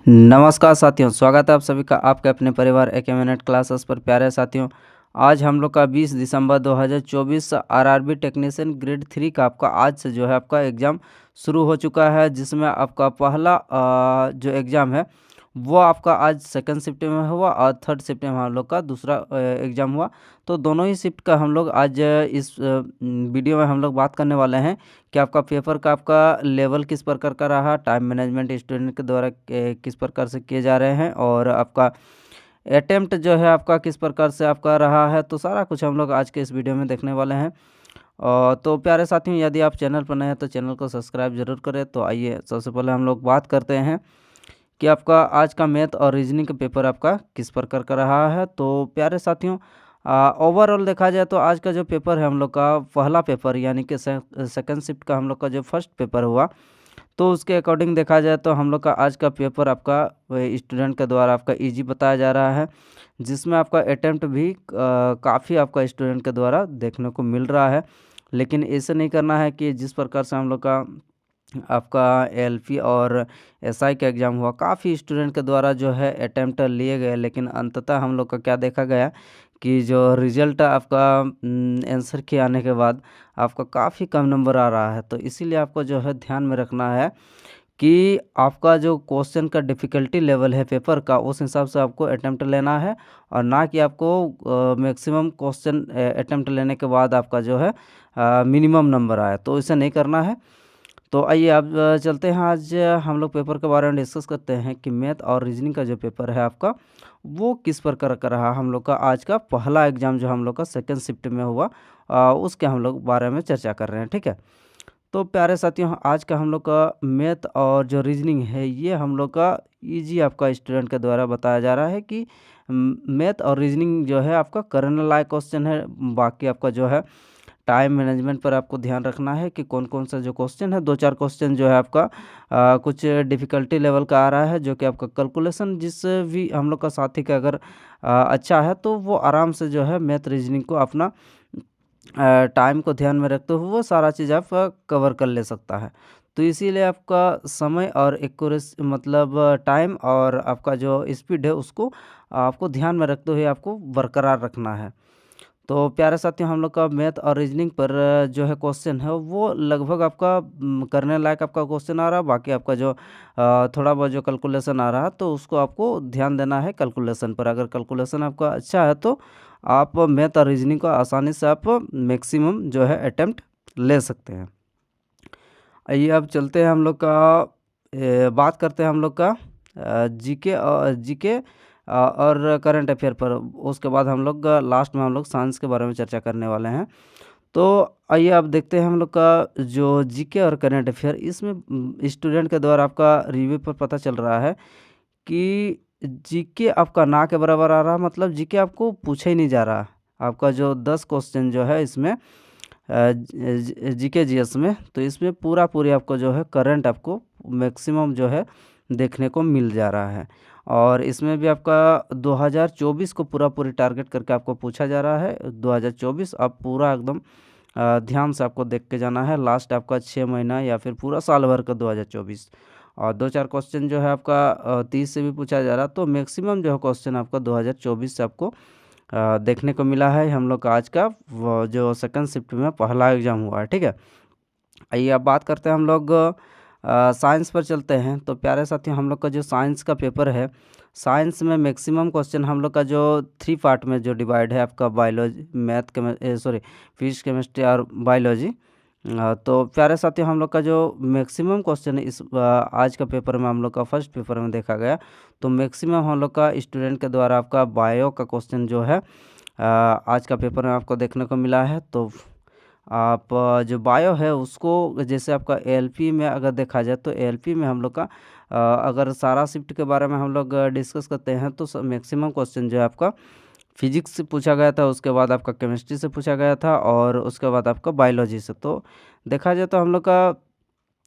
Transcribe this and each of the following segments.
नमस्कार साथियों, स्वागत है आप सभी का आपके अपने परिवार एक मिनट क्लासेस पर। प्यारे साथियों, आज हम लोग का 20 दिसंबर 2024 आरआरबी टेक्नीशियन ग्रेड 3 का आपका आज से जो है आपका एग्ज़ाम शुरू हो चुका है, जिसमें आपका पहला जो एग्ज़ाम है वो आपका आज सेकंड शिफ्ट में हुआ और थर्ड शिफ्ट में हम लोग का दूसरा एग्ज़ाम हुआ। तो दोनों ही शिफ्ट का हम लोग आज इस वीडियो में हम लोग बात करने वाले हैं कि आपका पेपर का आपका लेवल किस प्रकार का रहा, टाइम मैनेजमेंट स्टूडेंट के द्वारा किस प्रकार से किए जा रहे हैं और आपका अटेम्प्ट जो है आपका किस प्रकार से आपका रहा है। तो सारा कुछ हम लोग आज के इस वीडियो में देखने वाले हैं। तो प्यारे साथियों, यदि आप चैनल पर नए हैं तो चैनल को सब्सक्राइब जरूर करें। तो आइए सबसे पहले हम लोग बात करते हैं कि आपका आज का मैथ और रीजनिंग का पेपर आपका किस प्रकार का रहा है। तो प्यारे साथियों, ओवरऑल देखा जाए तो आज का जो पेपर है हम लोग का पहला पेपर यानी कि सेकंड शिफ्ट का हम लोग का जो फर्स्ट पेपर हुआ, तो उसके अकॉर्डिंग देखा जाए तो हम लोग का आज का पेपर आपका स्टूडेंट के द्वारा आपका इजी बताया जा रहा है, जिसमें आपका अटेम्प्ट भी काफ़ी आपका स्टूडेंट के द्वारा देखने को मिल रहा है। लेकिन ऐसे नहीं करना है कि जिस प्रकार से हम लोग का आपका एलपी और एसआई का एग्ज़ाम हुआ, काफ़ी स्टूडेंट के द्वारा जो है अटेम्प्ट लिए गए, लेकिन अंततः हम लोग का क्या देखा गया कि जो रिज़ल्ट आपका आंसर के आने के बाद आपका काफ़ी कम नंबर आ रहा है। तो इसीलिए आपको जो है ध्यान में रखना है कि आपका जो क्वेश्चन का डिफ़िकल्टी लेवल है पेपर का, उस हिसाब से आपको अटेम्प्ट लेना है और ना कि आपको मैक्सिमम क्वेश्चन अटेम्प्ट लेने के बाद आपका जो है मिनिमम नंबर आए, तो इसे नहीं करना है। तो आइए अब चलते हैं, आज हम लोग पेपर के बारे में डिस्कस करते हैं कि मैथ और रीजनिंग का जो पेपर है आपका वो किस प्रकार का रहा। हम लोग का आज का पहला एग्ज़ाम जो हम लोग का सेकंड शिफ्ट में हुआ, उसके हम लोग बारे में चर्चा कर रहे हैं, ठीक है। तो प्यारे साथियों, आज का हम लोग का मैथ और जो रीजनिंग है ये हम लोग का इजी आपका स्टूडेंट के द्वारा बताया जा रहा है कि मैथ और रीजनिंग जो है आपका करने लायक क्वेश्चन है। बाकी आपका जो है टाइम मैनेजमेंट पर आपको ध्यान रखना है कि कौन कौन सा जो क्वेश्चन है, 2-4 क्वेश्चन जो है आपका कुछ डिफ़िकल्टी लेवल का आ रहा है, जो कि आपका कैलकुलेशन जिस भी हम लोग का साथी का अगर अच्छा है तो वो आराम से जो है मैथ रीजनिंग को अपना टाइम को ध्यान में रखते हुए वो सारा चीज़ आप कवर कर ले सकता है। तो इसीलिए आपका समय और एक्यूरेसी मतलब टाइम और आपका जो स्पीड है उसको आपको ध्यान में रखते हुए आपको बरकरार रखना है। तो प्यारे साथियों, हम लोग का मैथ और रीजनिंग पर जो है क्वेश्चन है वो लगभग आपका करने लायक आपका क्वेश्चन आ रहा है। बाकी आपका जो थोड़ा बहुत जो कैलकुलेशन आ रहा है तो उसको आपको ध्यान देना है कैलकुलेशन पर। अगर कैलकुलेशन आपका अच्छा है तो आप मैथ और रीजनिंग को आसानी से आप मैक्सिमम जो है अटेम्प्ट ले सकते हैं। आइए अब चलते हैं हम लोग का बात करते हैं हम लोग का जीके और करंट अफेयर पर। उसके बाद हम लोग लास्ट में हम लोग साइंस के बारे में चर्चा करने वाले हैं। तो आइए अब देखते हैं हम लोग का जो जीके और करंट अफेयर, इसमें स्टूडेंट के द्वारा आपका रिव्यू पर पता चल रहा है कि जीके आपका ना के बराबर आ रहा, मतलब जीके आपको पूछा ही नहीं जा रहा। आपका जो 10 क्वेश्चन जो है इसमें जीके जीएस में, तो इसमें पूरी आपको जो है करंट आपको मैक्सिमम जो है देखने को मिल जा रहा है। और इसमें भी आपका 2024 को पूरी टारगेट करके आपको पूछा जा रहा है। 2024 आप पूरा एकदम ध्यान से आपको देख के जाना है। लास्ट आपका 6 महीना या फिर पूरा साल भर का 2024 और 2-4 क्वेश्चन जो है आपका 30 से भी पूछा जा रहा है। तो मैक्सिमम जो है क्वेश्चन आपका 2024 से आपको देखने को मिला है। हम लोग का आज का वो जो सेकंड शिफ्ट में पहला एग्ज़ाम हुआ है, ठीक है। आइए अब बात करते हैं हम लोग साइंस पर चलते हैं। तो प्यारे साथियों, हम लोग का जो साइंस का पेपर है, साइंस में मैक्सिमम क्वेश्चन हम लोग का जो 3 पार्ट में जो डिवाइड है आपका बायोलॉजी, फिजिक्स, केमिस्ट्री और बायोलॉजी। तो प्यारे साथियों, हम लोग का जो मैक्सिमम क्वेश्चन है इस आज का पेपर में हम लोग का फर्स्ट पेपर में देखा गया, तो मैक्सिमम हम लोग का स्टूडेंट के द्वारा आपका बायो का क्वेश्चन जो है आज का पेपर में आपको देखने को मिला है। तो आप जो बायो है उसको जैसे आपका एएलपी में अगर देखा जाए तो एएलपी में हम लोग का अगर सारा शिफ्ट के बारे में हम लोग डिस्कस करते हैं तो मैक्सिमम क्वेश्चन जो है आपका फिजिक्स से पूछा गया था, उसके बाद आपका केमिस्ट्री से पूछा गया था और उसके बाद आपका बायोलॉजी से। तो देखा जाए तो हम लोग का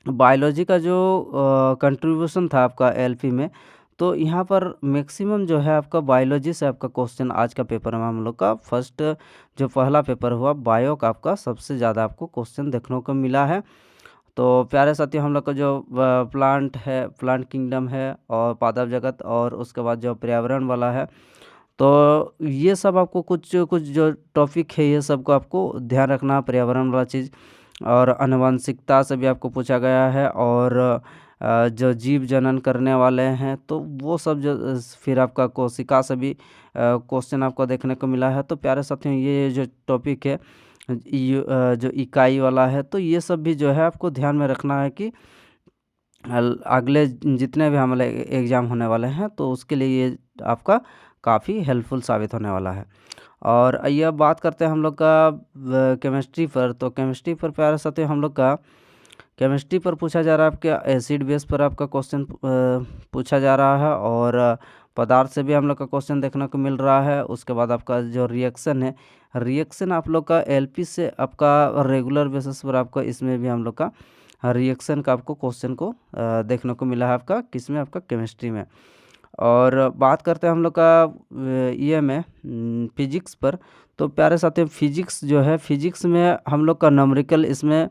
बायोलॉजी का जो कंट्रीब्यूशन था आपका एलपी में, तो यहाँ पर मैक्सिमम जो है आपका बायोलॉजी से आपका क्वेश्चन आज का पेपर में हम लोग का फर्स्ट जो पहला पेपर हुआ बायो का आपका सबसे ज़्यादा आपको क्वेश्चन देखने को मिला है। तो प्यारे साथियों, हम लोग का जो प्लांट है, प्लांट किंगडम है, और पादप जगत, और उसके बाद जो पर्यावरण वाला है, तो ये सब आपको कुछ कुछ जो टॉपिक है ये सब को आपको ध्यान रखना, पर्यावरण वाला चीज़। और आनुवंशिकता से भी आपको पूछा गया है, और जो जीव जनन करने वाले हैं तो वो सब जो फिर आपका कोशिका से भी क्वेश्चन आपको देखने को मिला है। तो प्यारे साथियों, ये जो टॉपिक है जो इकाई वाला है, तो ये सब भी जो है आपको ध्यान में रखना है कि अगले जितने भी हमारे एग्ज़ाम होने वाले हैं तो उसके लिए ये आपका काफ़ी हेल्पफुल साबित होने वाला है। और आइए अब बात करते हैं हम लोग का केमिस्ट्री पर। तो केमिस्ट्री पर प्यारे साथियों, हम लोग का केमिस्ट्री पर पूछा जा रहा है आपके एसिड बेस पर आपका क्वेश्चन पूछा जा रहा है, और पदार्थ से भी हम लोग का क्वेश्चन देखने को मिल रहा है। उसके बाद आपका जो रिएक्शन है, रिएक्शन आप लोग का एलपी से आपका रेगुलर बेसिस पर आपका इसमें भी हम लोग का रिएक्शन का आपको क्वेश्चन को देखने को मिला है आपका किसमें, आपका केमिस्ट्री में। और बात करते हैं हम लोग का ये में फिजिक्स पर। तो प्यारे साथियों, फिजिक्स जो है, फिजिक्स में हम लोग का नंबरिकल इसमें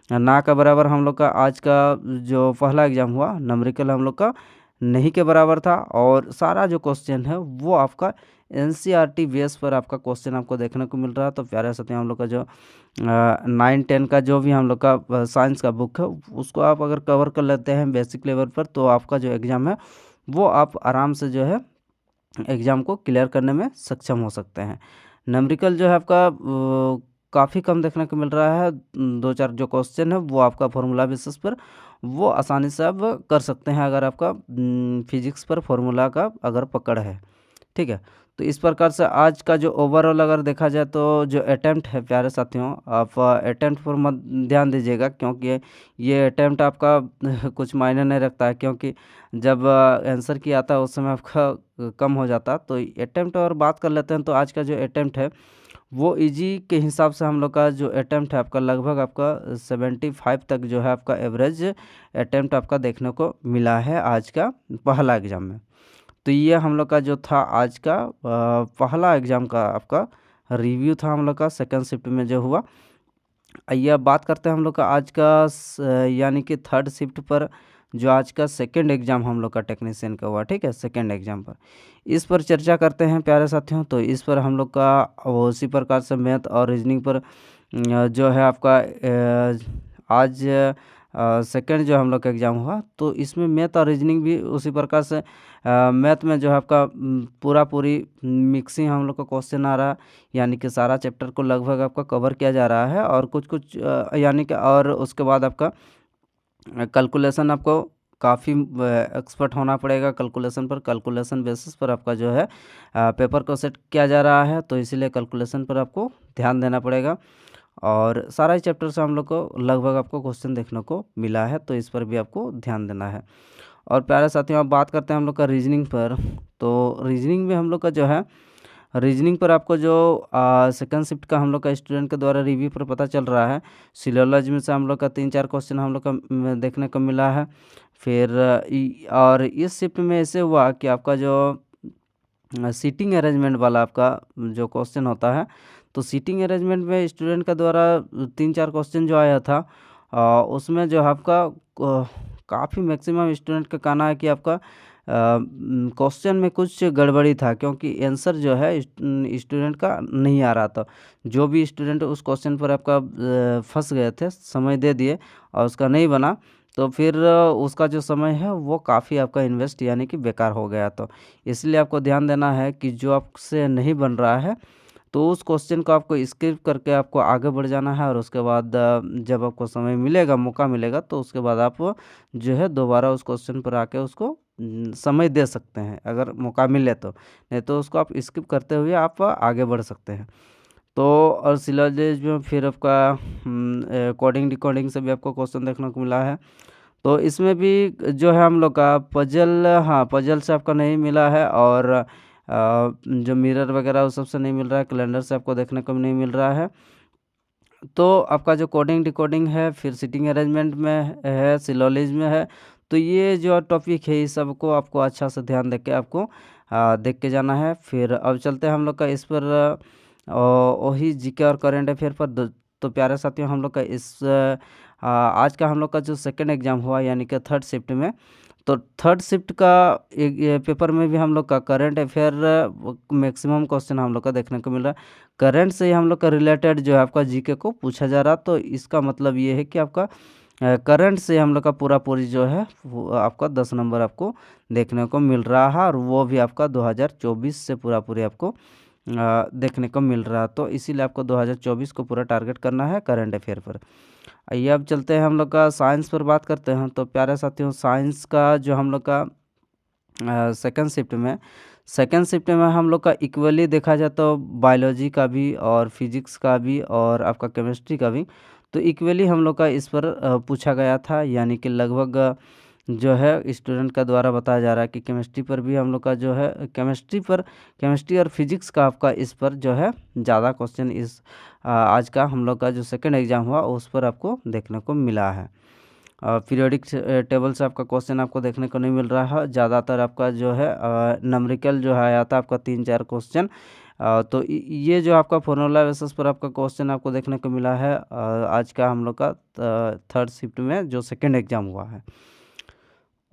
ना के बराबर हम लोग का आज का जो पहला एग्ज़ाम हुआ नंबरिकल हम लोग का नहीं के बराबर था, और सारा जो क्वेश्चन है वो आपका एनसीईआरटी बेस पर आपका क्वेश्चन आपको देखने को मिल रहा है। तो प्यारे साथियों, हम लोग का जो 9-10 का जो भी हम लोग का साइंस का बुक है उसको आप अगर कवर कर लेते हैं बेसिक लेवल पर, तो आपका जो एग्ज़ाम है वो आप आराम से जो है एग्ज़ाम को क्लियर करने में सक्षम हो सकते हैं। न्यूमेरिकल जो है आपका काफ़ी कम देखने को मिल रहा है। 2-4 जो क्वेश्चन है वो आपका फार्मूला बेसिस पर वो आसानी से आप कर सकते हैं अगर आपका फिजिक्स पर फार्मूला का अगर पकड़ है, ठीक है। तो इस प्रकार से आज का जो ओवरऑल अगर देखा जाए तो जो अटेम्प्ट है प्यारे साथियों, आप अटेम्प्ट पर मत ध्यान दीजिएगा, क्योंकि ये अटेम्प्ट आपका कुछ मायने नहीं रखता है, क्योंकि जब आंसर किया आता है उस समय आपका कम हो जाता है। तो अटेम्प्ट और बात कर लेते हैं। तो आज का जो अटेम्प्ट है वो इजी के हिसाब से हम लोग का जो अटेम्प्ट है आपका लगभग आपका 75 तक जो है आपका एवरेज अटेम्प्ट आपका देखने को मिला है आज का पहला एग्ज़ाम में। तो ये हम लोग का जो था आज का पहला एग्ज़ाम का आपका रिव्यू था हम लोग का सेकंड शिफ्ट में जो हुआ। आइए अब बात करते हैं हम लोग का आज का यानी कि थर्ड शिफ्ट पर जो आज का सेकंड एग्ज़ाम हम लोग का टेक्नीशियन का हुआ, ठीक है, सेकंड एग्ज़ाम पर इस पर चर्चा करते हैं प्यारे साथियों। तो इस पर हम लोग का उसी प्रकार से मैथ और रीजनिंग पर जो है आपका आज सेकंड जो हम लोग का एग्ज़ाम हुआ, तो इसमें मैथ और रीजनिंग भी उसी प्रकार से मैथ में जो है आपका पूरी मिक्सिंग हम लोग का क्वेश्चन आ रहा है, यानी कि सारा चैप्टर को लगभग आपका कवर किया जा रहा है, और कुछ कुछ यानी कि और उसके बाद आपका कैलकुलेशन आपको काफ़ी एक्सपर्ट होना पड़ेगा कैलकुलेशन पर। कैलकुलेशन बेसिस पर आपका जो है पेपर को सेट किया जा रहा है, तो इसीलिए कैलकुलेशन पर आपको ध्यान देना पड़ेगा। और सारा ही चैप्टर से हम लोग को लगभग आपको क्वेश्चन देखने को मिला है, तो इस पर भी आपको ध्यान देना है। और प्यारे साथियों, अब बात करते हैं हम लोग का रीजनिंग पर। तो रीजनिंग में हम लोग का जो है रीजनिंग पर आपको जो सेकंड शिफ्ट का हम लोग का स्टूडेंट के द्वारा रिव्यू पर पता चल रहा है, सिलोलॉजी में से हम लोग का 3-4 क्वेश्चन हम लोग का देखने को मिला है। फिर और इस शिफ्ट में ऐसे हुआ कि आपका जो सीटिंग अरेंजमेंट वाला आपका जो क्वेश्चन होता है, तो सीटिंग अरेंजमेंट में स्टूडेंट का द्वारा 3-4 क्वेश्चन जो आया था उसमें जो आपका काफ़ी मैक्सिमम स्टूडेंट का कहना है कि आपका क्वेश्चन में कुछ गड़बड़ी था, क्योंकि आंसर जो है स्टूडेंट का नहीं आ रहा था। जो भी स्टूडेंट उस क्वेश्चन पर आपका फंस गए थे, समय दे दिए और उसका नहीं बना, तो फिर उसका जो समय है वो काफ़ी आपका इन्वेस्ट यानी कि बेकार हो गया। तो इसलिए आपको ध्यान देना है कि जो आपसे नहीं बन रहा है तो उस क्वेश्चन को आपको स्किप करके आपको आगे बढ़ जाना है, और उसके बाद जब आपको समय मिलेगा, मौका मिलेगा, तो उसके बाद आप जो है दोबारा उस क्वेश्चन पर आके उसको समय दे सकते हैं अगर मौका मिले तो, नहीं तो उसको आप स्किप करते हुए आप आगे बढ़ सकते हैं। तो और सिलॉजिज में फिर आपका कोडिंग डिकोडिंग से भी आपको क्वेश्चन देखने को मिला है। तो इसमें भी जो है हम लोग का पजल, हाँ पजल से आपका नहीं मिला है, और जो मिरर वगैरह उस सब से नहीं मिल रहा है, कैलेंडर से आपको देखने को नहीं मिल रहा है। तो आपका जो कोडिंग डिकोडिंग है, फिर सिटिंग अरेंजमेंट में है, सिलोलॉजी में है, तो ये जो टॉपिक है इस सबको आपको अच्छा से ध्यान देके आपको देख के जाना है। फिर अब चलते हैं हम लोग का इस पर वही जीके और करंट अफेयर पर तो प्यारे साथियों हम लोग का आज का हम लोग का जो सेकंड एग्ज़ाम हुआ यानी कि थर्ड शिफ्ट में, तो थर्ड शिफ्ट का एक ये पेपर में भी हम लोग का करंट अफेयर मैक्सिमम क्वेश्चन हम लोग का देखने को मिल रहा है। करंट से ही हम लोग का रिलेटेड जो है आपका जीके को पूछा जा रहा, तो इसका मतलब ये है कि आपका करंट से हम लोग का पूरी जो है वो आपका 10 नंबर आपको देखने को मिल रहा है, और वो भी आपका 2024 से पूरी आपको देखने को मिल रहा है। तो इसीलिए आपको 2024 को पूरा टारगेट करना है करंट अफेयर पर। आइए अब चलते हैं हम लोग का साइंस पर बात करते हैं। तो प्यारे साथियों साइंस का जो हम लोग का सेकंड शिफ्ट में हम लोग का इक्वली देखा जाए तो बायोलॉजी का भी और फिजिक्स का भी और आपका केमिस्ट्री का भी, तो इक्वली हम लोग का इस पर पूछा गया था, यानी कि लगभग जो है स्टूडेंट का द्वारा बताया जा रहा है कि केमिस्ट्री पर भी हम लोग का जो है केमिस्ट्री और फिजिक्स का आपका इस पर जो है ज़्यादा क्वेश्चन आज का हम लोग का जो सेकंड एग्ज़ाम हुआ उस पर आपको देखने को मिला है। पीरियोडिक टेबल से आपका क्वेश्चन आपको देखने को नहीं मिल रहा है, ज़्यादातर आपका जो है नंबरिकल जो है आया था आपका 3-4 क्वेश्चन। तो ये जो आपका फॉर्मूला बेसिस पर आपका क्वेश्चन आपको देखने को मिला है आज का हम लोग का थर्ड शिफ्ट में जो सेकंड एग्ज़ाम हुआ है।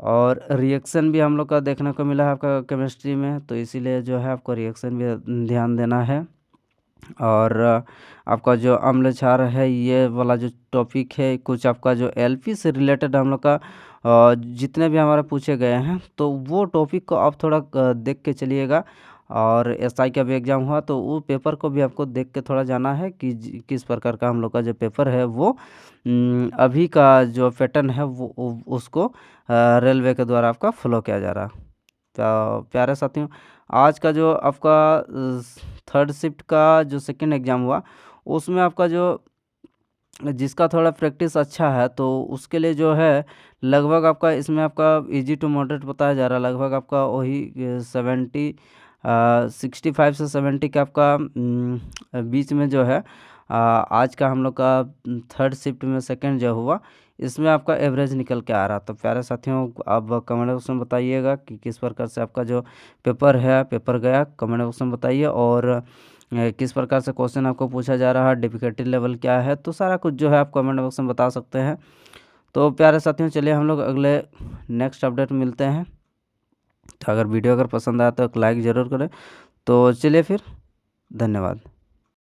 और रिएक्शन भी हम लोग का देखने को मिला है आपका केमिस्ट्री में, तो इसीलिए जो है आपको रिएक्शन भी ध्यान देना है। और आपका जो अम्ल क्षार है ये वाला जो टॉपिक है, कुछ आपका जो एलपी से रिलेटेड हम लोग का जितने भी हमारे पूछे गए हैं, तो वो टॉपिक को आप थोड़ा देख के चलिएगा। और एसआई का भी एग्ज़ाम हुआ तो वो पेपर को भी आपको देख के थोड़ा जाना है कि किस प्रकार का हम लोग का जो पेपर है वो अभी का जो पैटर्न है वो उसको रेलवे के द्वारा आपका फॉलो किया जा रहा। तो प्यारे साथियों आज का जो आपका थर्ड शिफ्ट का जो सेकंड एग्ज़ाम हुआ उसमें आपका जो जिसका थोड़ा प्रैक्टिस अच्छा है तो उसके लिए जो है लगभग आपका इसमें आपका इजी टू मॉडरेट बताया जा रहा है, लगभग आपका वही 65 से 70 का आपका बीच में जो है आज का हम लोग का थर्ड शिफ्ट में सेकंड जो हुआ इसमें आपका एवरेज निकल के आ रहा। तो प्यारे साथियों आप कमेंट बॉक्स में बताइएगा कि किस प्रकार से आपका जो पेपर गया, कमेंट बॉक्स में बताइए। और किस प्रकार से क्वेश्चन आपको पूछा जा रहा है, डिफिकल्टी लेवल क्या है, तो सारा कुछ जो है आप कमेंट बॉक्स में बता सकते हैं। तो प्यारे साथियों चलिए हम लोग अगले नेक्स्ट अपडेट मिलते हैं। तो अगर वीडियो अगर पसंद आया तो एक लाइक ज़रूर करें। तो चलिए फिर, धन्यवाद।